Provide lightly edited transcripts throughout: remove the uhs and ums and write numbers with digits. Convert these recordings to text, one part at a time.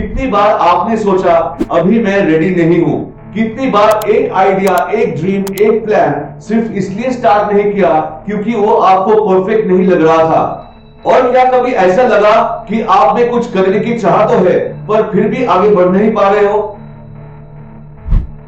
कितनी बार आपने सोचा अभी मैं रेडी नहीं हूं? कितनी बार एक आइडिया, एक ड्रीम, एक प्लान सिर्फ इसलिए स्टार्ट नहीं किया क्योंकि वो आपको परफेक्ट नहीं लग रहा था? और क्या कभी ऐसा लगा कि आप में कुछ करने की चाह तो है पर फिर भी आगे बढ़ नहीं पा रहे हो?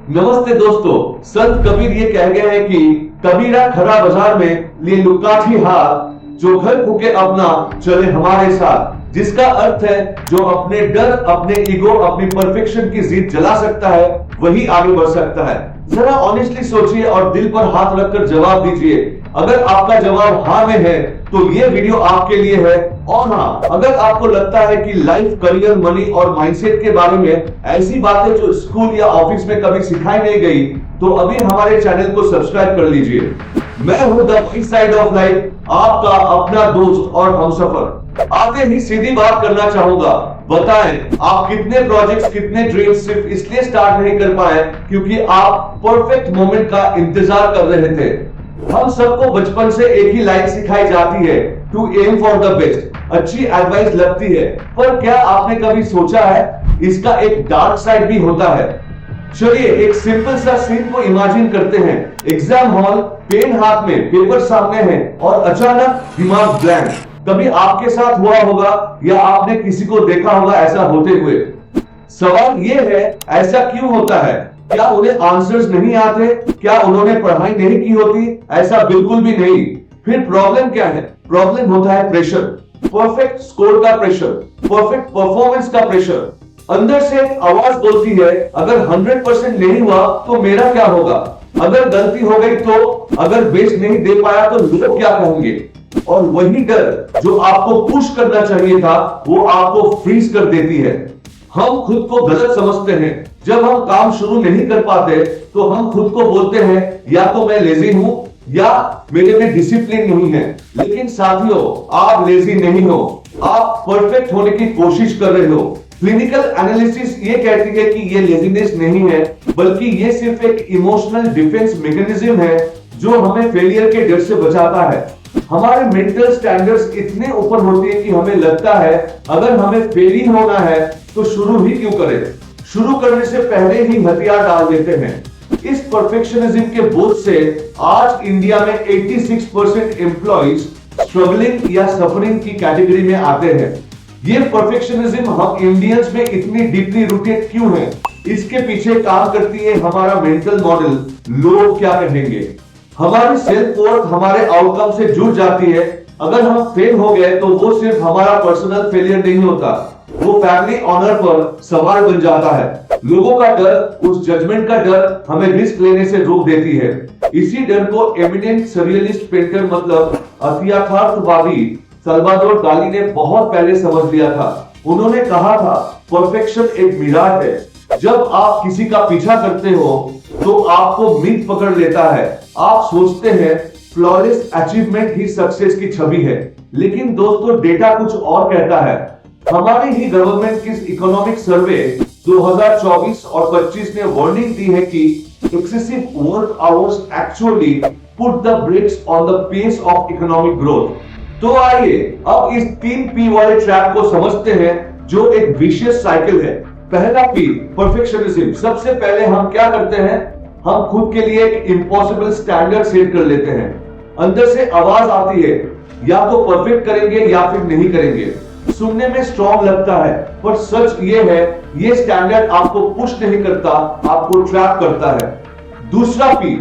नमस्ते दोस्तों, संत कबीर ये कह गए हैं कि कबीरा खरा बाजार में लिए लुकाठी हाथ, जो घर फूके अपना चले हमारे साथ। जिसका अर्थ है जो अपने डर, अपने ईगो, अपनी परफेक्शन की जीत जला सकता है वही आगे बढ़ सकता है। जरा ऑनेस्टली सोचिए और दिल पर हाथ रखकर जवाब दीजिए। अगर आपका जवाब हाँ में है तो ये वीडियो आपके लिए है। और हाँ, अगर आपको लगता है कि लाइफ, करियर, मनी और माइंडसेट के बारे में ऐसी बातें जो स्कूल या ऑफिस में कभी सिखाई नहीं गई, तो अभी हमारे चैनल को सब्सक्राइब कर लीजिए। मैं हूं the white side of life, आपका अपना दोस्त और हमसफर। आते ही सीधी बात करना चाहूंगा, बताएं आप कितने प्रोजेक्ट्स, कितने ड्रीम्स सिर्फ इसलिए स्टार्ट नहीं कर पाए क्योंकि आप परफेक्ट मोमेंट का इंतजार कर रहे थे। हम सबको बचपन से एक ही लाइन सिखाई जाती है, to aim for the best. अच्छी एडवाइस लगती है, पर क्या आपने कभी सोचा है इसका एक डार्क साइड भी होता है? चलिए एक सिंपल सा सीन को इमेजिन करते हैं। एग्जाम हॉल, पेन हाथ में, पेपर सामने है और अचानक दिमाग ब्लैंक। कभी आपके साथ हुआ होगा या आपने किसी को देखा होगा ऐसा होते हुए। सवाल ये है, ऐसा क्यों होता है? क्या उन्हें आंसर्स नहीं आते? क्या उन्होंने पढ़ाई नहीं की होती? ऐसा बिल्कुल भी नहीं। फिर प्रॉब्लम क्या है? प्रॉब्लम होता है प्रेशर, परफेक्ट स्कोर का प्रेशर, परफेक्ट परफॉर्मेंस का प्रेशर। अंदर से एक आवाज बोलती है, अगर 100% नहीं हुआ तो मेरा क्या होगा? अगर गलती हो गई तो? अगर बेस्ट नहीं दे पाया तो लोग क्या कहेंगे? और वही डर जो आपको पुश करना चाहिए था वो आपको फ्रीज कर देती है। हम खुद को गलत समझते हैं। जब हम काम शुरू नहीं कर पाते तो हम खुद को बोलते हैं या तो मैं लेजी हूं या मेरे में डिसिप्लिन नहीं है। लेकिन साथियों, आप लेजी नहीं हो, आप परफेक्ट होने की कोशिश कर रहे हो। क्लिनिकल एनालिसिस ये कहती है कि ये लेजीनेस नहीं है, बल्कि ये सिर्फ एक इमोशनल डिफेंस मैकेनिज्म है जो हमें फेलियर के डर से बचाता है। हमारे मेंटल स्टैंडर्ड्स इतने ऊपर होते हैं कि हमें लगता है अगर हमें फेल ही होना है तो शुरू ही क्यों करें? शुरू करने से पहले ही हथियार डाल देते हैं। इस परफेक्शनिज्म के बोझ से आज इंडिया में 86% एम्प्लॉइज स्ट्रगलिंग या सफरिंग की कैटेगरी में आते हैं। ये परफेक्शनिज्म हम इंडियंस में इतनी डीपली रूटेड क्यों है? इसके पीछे काम करती है हमारा मेंटल मॉडल, लोग क्या कहेंगे। हमारी सेल्फ वर्थ हमारे आउटकम से जुड़ जाती है। अगर हम फेल हो गए तो वो सिर्फ हमारा पर्सनल फेलियर नहीं होता, वो फैमिली ऑनर पर सवाल बन जाता है। लोगों का डर, उस जजमेंट का डर हमें रिस्क लेने से रोक देती है। इसी डर को एमिनेंट सरियलिस्ट पेंटर मतलब अतियथार्थवादी सल्वाडोर डाली ने बहुत पहले समझ लिया था। उन्होंने कहा था, परफेक्शन एक मिराज है। जब आप किसी का पीछा करते हो तो आपको मिथ पकड़ लेता है। आप सोचते हैं फ्लॉलेस अचीवमेंट ही सक्सेस की छवि है, लेकिन दोस्तों डेटा कुछ और कहता है। हमारी ही गवर्नमेंट की इकोनॉमिक सर्वे 2024 और 25 ने वार्निंग दी है कि excessive work hours actually put the brakes on the pace of economic growth. तो आइए अब इस 3 P वाले ट्रैप को समझते हैं जो एक विशियस साइकिल है। पहला P, परफेक्शनिज्म। सबसे पहले हम क्या करते हैं? हम खुद के लिए एक इम्पॉसिबल स्टैंडर्ड सेट कर लेते हैं। अंदर से आवाज आती है, या तो परफेक्ट करेंगे या फिर नहीं करेंगे। सुनने में स्ट्रॉन्ग लगता है, पर सच ये है, ये स्टैंडर्ड आपको पुश नहीं करता, आपको ट्रैप करता है। दूसरा P,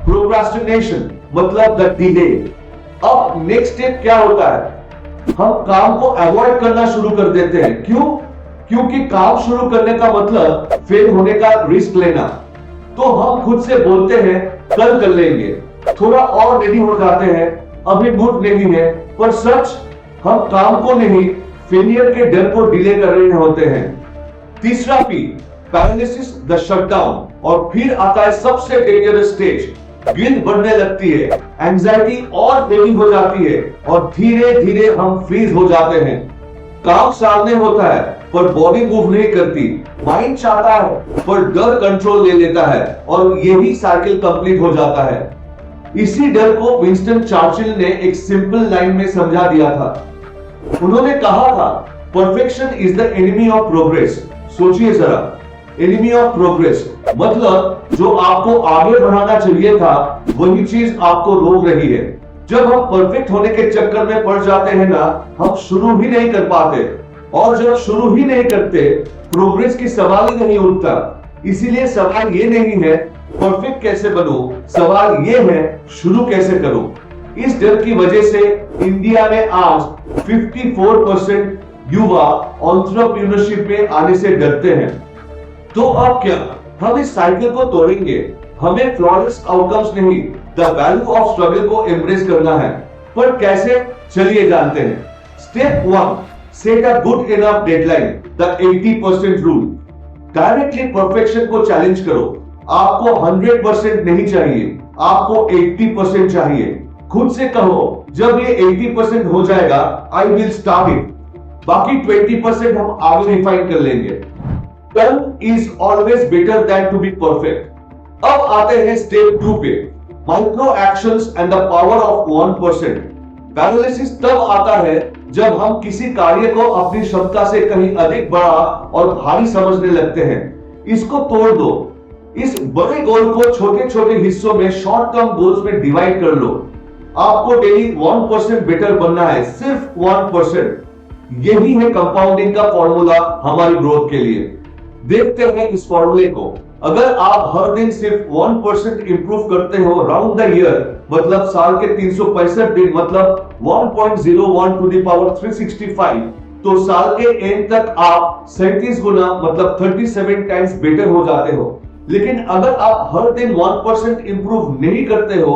प्रोक्रास्टिनेशन मतलब द डिले। अब नेक्स्ट स्टेप क्या होता है? हम काम को अवॉइड करना शुरू कर देते हैं। क्यों? क्योंकि काम शुरू करने का मतलब फेल होने का रिस्क लेना। तो हम खुद से बोलते हैं कल कर लेंगे, थोड़ा और रेडी हो जाते हैं, अभी मूड नहीं है। पर सच, हम काम को नहीं, फेलियर के डर को डिले कर रहे होते हैं। तीसरा P, पैरालिसिस द शटडाउन। और फिर आता है सबसे डेंजरस स्टेज, गिल्ट बढ़ने लगती है, एंजाइटी और हेवी हो जाती है और धीरे धीरे हम फ्रीज हो जाते हैं। काम सामने होता है पर बॉडी मूव नहीं करती, माइंड चाहता है पर डर कंट्रोल ले लेता है और यही साइकिल कंप्लीट हो जाता है। इसी डर को विंस्टन चर्चिल ने एक सिंपल लाइन में समझा दिया था। उन्होंने कहा था, perfection is the enemy of progress. सोचिए जरा, एनिमी ऑफ प्रोग्रेस मतलब जो आपको आगे बढ़ाना चाहिए था वही चीज आपको रोक रही है। जब हम परफेक्ट होने के चक्कर में पड़ जाते हैं ना, हम शुरू ही नहीं कर पाते, और जब शुरू ही नहीं करते प्रोग्रेस की सवाल ही नहीं उठता। इसीलिए सवाल ये नहीं है परफेक्ट कैसे बनो, सवाल ये है शुरू कैसे करो। इस डर की वजह से इंडिया में आज 54% युवा एंटरप्रेन्योरशिप में आने से डरते हैं। तो अब क्या, हम इस साइकिल को तोड़ेंगे। हमें फ्लॉलेस आउटकम्स नहीं, द वैल्यू ऑफ स्ट्रगल को एम्ब्रेस करना है। पर कैसे, चलिए जानते हैं। Step 1, set a good enough deadline, the 80% rule. Directly perfection को चैलेंज करो। आपको 100% नहीं चाहिए, आपको 80% चाहिए। खुद से कहो, जब ये 80% हो जाएगा आई विल स्टार्ट इट, बाकी 20% हम आगे रिफाइन कर लेंगे। Done is always better than to be perfect। अब आते हैं स्टेप 2 पे, micro actions and the power of 1%। Paralysis तब आता है जब हम किसी कार्य को अपनी क्षमता से कहीं अधिक बड़ा और भारी समझने लगते हैं। इसको तोड़ दो। इस बड़े गोल को छोटे छोटे हिस्सों में, शॉर्ट टर्म गोल्स में डिवाइड कर लो। आपको डेली 1% बेटर बनना है, सिर्फ 1%। यही है कंपाउंडिंग का फॉर्मूला हमारी ग्रोथ के लिए। देखते हैं इस फॉर्मूले को। अगर आप हर दिन सिर्फ 1% इंप्रूव करते हो राउंड द ईयर, मतलब साल के 365 दिन, मतलब 1.01 टू द पावर 365, तो साल के एंड तक आप 37 गुना, मतलब 37 टाइम्स बेटर हो जाते हो। लेकिन अगर आप हर दिन 1% इंप्रूव नहीं करते हो,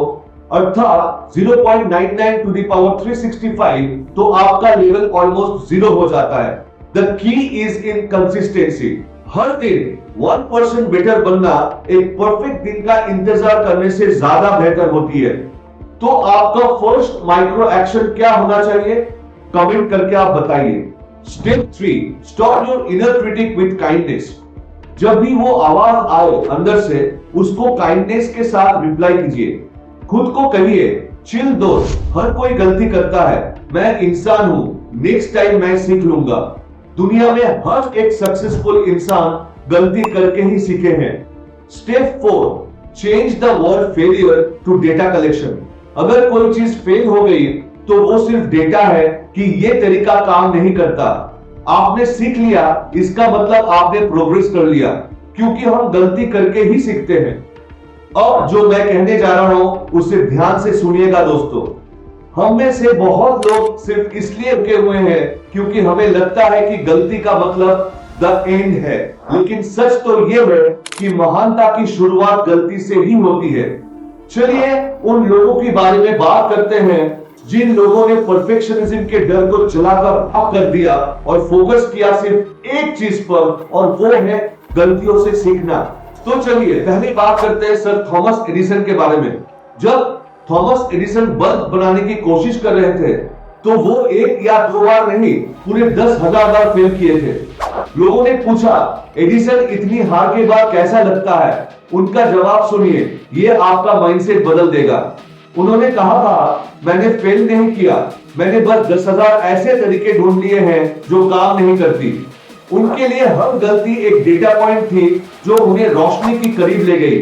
अर्थात 0.99 टू द पावर 365, तो आपका लेवल ऑलमोस्ट 0 हो जाता है। The key is in consistency. हर दिन 1% बेटर बनना एक परफेक्ट दिन का इंतजार करने से ज्यादा बेहतर होती है। तो आपका फर्स्ट माइक्रो एक्शन क्या होना चाहिए? कमेंट करके आप बताइए। Step 3, stop your inner critic with kindness. जब भी वो आवाज आए अंदर से, उसको काइंडनेस के साथ रिप्लाई कीजिए। खुद को कहिए, चिल दोस्त, हर कोई गलती करता है, मैं इंसान हूं, नेक्स्ट टाइम मैं सीख लूंगा। दुनिया में हर एक सक्सेसफुल इंसान गलती करके ही सीखे हैं। Step 4, change the word failure to data collection. अगर कोई चीज फेल हो गई तो वो सिर्फ डेटा है कि ये तरीका काम नहीं करता। आपने सीख लिया, इसका मतलब आपने प्रोग्रेस कर लिया, क्योंकि हम गलती करके ही सीखते हैं। और जो मैं कहने जा रहा हूं उसे ध्यान से सुनिएगा दोस्तों। हम में से बहुत लोग सिर्फ इसलिए रुके हुए हैं क्योंकि हमें लगता है कि गलती का मतलब द एंड है, लेकिन सच तो यह है कि महानता की शुरुआत गलती से ही होती है। चलिए उन लोगों के बारे में बात करते हैं जिन लोगों ने परफेक्शनिज्म के डर को चलाकर ऑफ कर दिया और फोकस किया सिर्फ एक चीज पर, और वो है गलतियों से सीखना। तो चलिए पहले बात करते हैं सर थॉमस एडिसन के बारे में। जब थॉमस एडिसन बल्ब बनाने की कोशिश कर रहे थे तो वो 1 या 2 बार नहीं, पूरे 10,000 बार फेल किए थे। लोगों ने पूछा, एडिसन इतनी हार के बाद कैसा लगता है? उनका जवाब सुनिए, ये आपका माइंडसेट बदल देगा। उन्होंने कहा था, मैंने फेल नहीं किया, मैंने बस 10,000 ऐसे तरीके ढूंढ लिए हैं जो काम नहीं करती। उनके लिए हर गलती एक डेटा पॉइंट थी जो उन्हें रोशनी की करीब ले गई।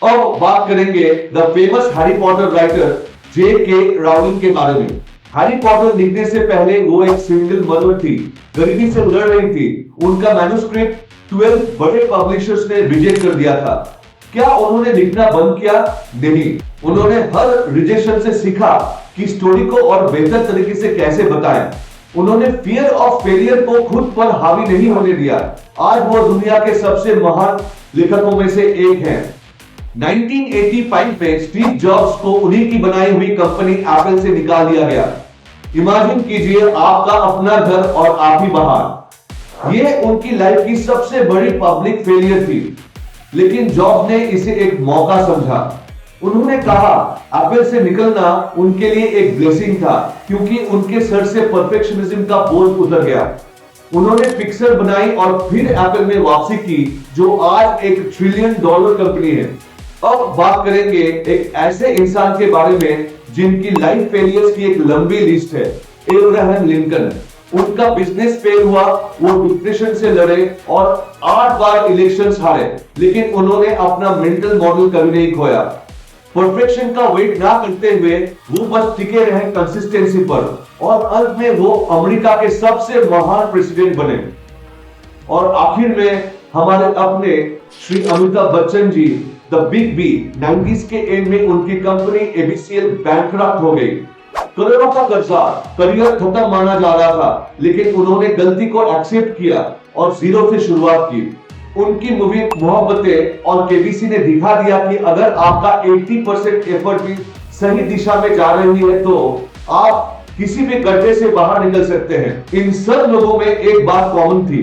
अब बात करेंगे the famous Harry Potter writer J.K. Rowling के बारे में। हैरी पॉटर लिखने से पहले वो एक सिंगल मदर थी, गरीबी से लड़ रही थी। उनका मैन्युस्क्रिप्ट 12 बड़े पब्लिशर्स ने रिजेक्ट कर दिया था। क्या उन्होंने लिखना बंद किया? नहीं, उन्होंने हर रिजेक्शन से सीखा कि स्टोरी को और बेहतर तरीके से कैसे बताएं। उन्होंने फियर ऑफ फेलियर को खुद पर हावी नहीं होने दिया। आज वो दुनिया के सबसे महान लेखकों में से एक हैं। 1985 में स्टीव जॉब्स को उन्हीं की बनाई हुई कंपनी एप्पल से निकाल दिया गया। इमेजिन कीजिए आपका अपना घर और आप ही बाहर। ये उनकी लाइफ की सबसे बड़ी पब्लिक फेलियर थी, लेकिन जॉब्स ने इसे एक मौका समझा। उन्होंने कहा एप्पल से निकलना उनके लिए एक ब्लेसिंग था, क्योंकि उनके सर से परफेक्शनिज्म का बोझ उतर गया। उन्होंने पिक्सर बनाई और फिर एप्पल में वापसी की, जो आज $1 ट्रिलियन कंपनी है। अब बात करेंगे एक ऐसे इंसान के बारे में जिनकी लाइफ फेलियर्स की एक लंबी लिस्ट है, एब्राहम लिंकन। उनका बिजनेस फेल हुआ, वो डिप्रेशन से लड़े और 8 बार इलेक्शंस हारे, लेकिन उन्होंने अपना मेंटल मॉडल कभी नहीं खोया। परफेक्शन का वेट ना करते हुए वो बस टिके रहे कंसिस्टेंसी पर, और अंत में वो अमेरिका के सबसे महान प्रेसिडेंट बने। और आखिर में हमारे अपने Shri Amitabh Bachchan ji, the big B, 90s के एंड में उनकी कंपनी एबीसीएल बैंकरप्ट हो गई। करोड़ों का कर्जा, करियर खत्म माना जा रहा था, लेकिन उन्होंने गलती को एक्सेप्ट किया और जीरो से शुरुआत की। उनकी मूवी मोहब्बतें और केबीसी ने दिखा दिया कि अगर आपका 80% एफर्ट भी सही दिशा में जा रही है तो आप किसी भी गड्ढे से बाहर निकल सकते हैं। इन सब लोगों में एक बात कॉमन थी,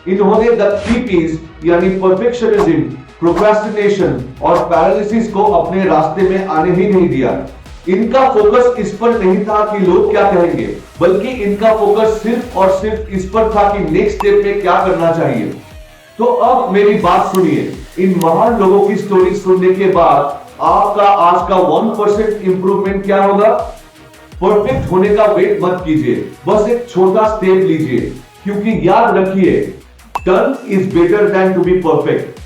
इन्होंने द 3 P's यानी परफेक्शनिज्म, प्रोक्रास्टिनेशन और पैरालिसिस को अपने रास्ते में आने ही नहीं दिया। इनका फोकस इस पर नहीं था कि लोग क्या कहेंगे, बल्कि इनका फोकस सिर्फ और सिर्फ इस पर था कि नेक्स्ट स्टेप में क्या करना चाहिए। तो अब मेरी बात सुनिए, इन महान लोगों की स्टोरी सुनने के बाद आपका आज का 1% इंप्रूवमेंट क्या होगा? परफेक्ट होने का वेट मत कीजिए, बस एक छोटा स्टेप लीजिए, क्योंकि याद रखिए, done is better than to be perfect.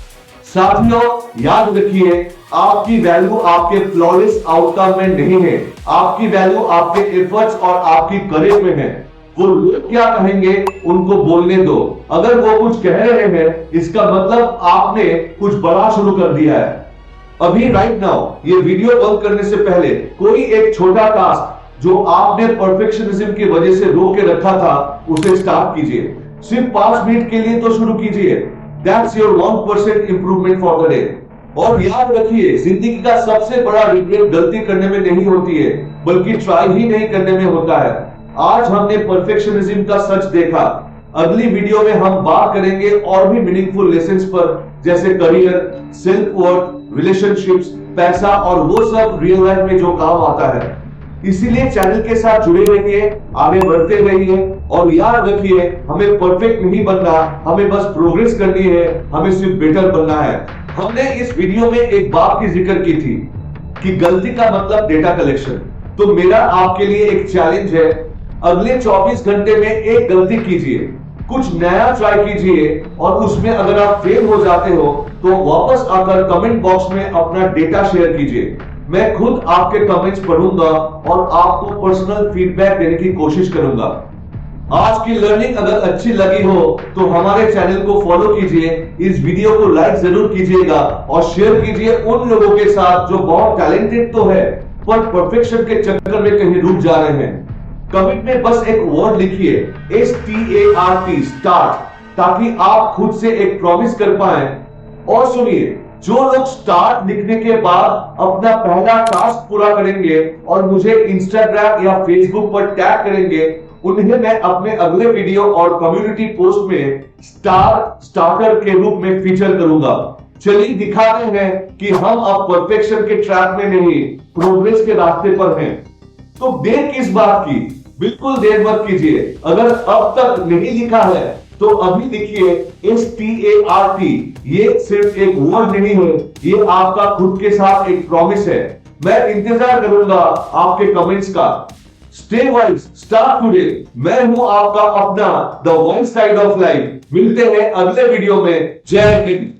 साथियों, याद रखिए, आपकी वैल्यू आपके फ्लॉलेस आउटकम में नहीं है, आपकी वैल्यू आपके एफर्ट्स और आपकी करेज में है। वो लोग क्या कहेंगे उनको बोलने दो, अगर वो कुछ कह रहे हैं इसका मतलब आपने कुछ बड़ा शुरू कर दिया है। अभी राइट नाउ ये वीडियो बंद करने से पहले कोई एक छोटा टास्क जो आपने परफेक्शनिज्म की वजह से रोक के रखा था उसे स्टार्ट कीजिए। सिर्फ 5 मिनट के लिए तो शुरू कीजिए। That's your 1% improvement for the day. और याद रखिए, जिंदगी का सबसे बड़ा रिग्रेट गलती करने में नहीं होती है, बल्कि ट्राई ही नहीं करने में होता है। आज हमने परफेक्शनिज्म का सच देखा। अगली वीडियो में हम बात करेंगे और भी मीनिंगफुल लेसन्स पर, जैसे करियर, सेल्फ वर्थ, रिलेशनशिप्स, पैसा और वो सब रियल लाइफ में जो काम आता है। इसीलिए चैनल के साथ जुड़े रहिए, आगे बढ़ते रहिए और याद रखिए, हमें परफेक्ट नहीं बनना, हमें बस प्रोग्रेस करनी है, हमें सिर्फ बेटर बनना है। हमने इस वीडियो में एक बात की जिक्र की थी कि गलती का मतलब डेटा कलेक्शन। तो मेरा आपके लिए एक चैलेंज है, अगले 24 घंटे में एक गलती कीजिए, कुछ नया ट्राई कीजिए और उसमें अगर आप फेल हो जाते हो तो वापस आकर कमेंट बॉक्स में अपना डेटा शेयर कीजिए। मैं खुद आपके कमेंट्स पढ़ूंगा और आपको पर्सनल फीडबैक देने की कोशिश करूंगा। आज की लर्निंग अगर अच्छी लगी हो तो हमारे चैनल को फॉलो कीजिए, इस वीडियो को लाइक जरूर कीजिएगा और शेयर कीजिए उन लोगों के साथ जो बहुत टैलेंटेड तो है पर परफेक्शन के चक्कर में कहीं रुक जा रहे हैं। कमेंट में बस एक वर्ड लिखिए, START, स्टार्ट, ताकि आप खुद से एक प्रॉमिस कर पाए। और सुनिए, जो लोग स्टार्ट लिखने के बाद अपना पहला टास्क पूरा करेंगे और मुझे इंस्टाग्राम या फेसबुक पर टैग करेंगे, उन्हें मैं अपने अगले वीडियो और कम्युनिटी पोस्ट में स्टार्टर के रूप में फीचर करूंगा। चलिए दिखाते हैं कि हम अब परफेक्शन के ट्रैक में नहीं, प्रोग्रेस के रास्ते पर हैं। तो देर किस बात की? बिल्कुल देर मत कीजिए। अगर अब तक नहीं लिखा है तो अभी लिखिए START। ये सिर्फ एक वर्ड नहीं है, ये आपका खुद के साथ एक प्रॉमिस है। मैं इंतजार करूंगा आपके कमेंट्स का। Stay wise, start today. मैं हूं आपका अपना the one side of life. मिलते हैं अगले वीडियो में। जय हिंद।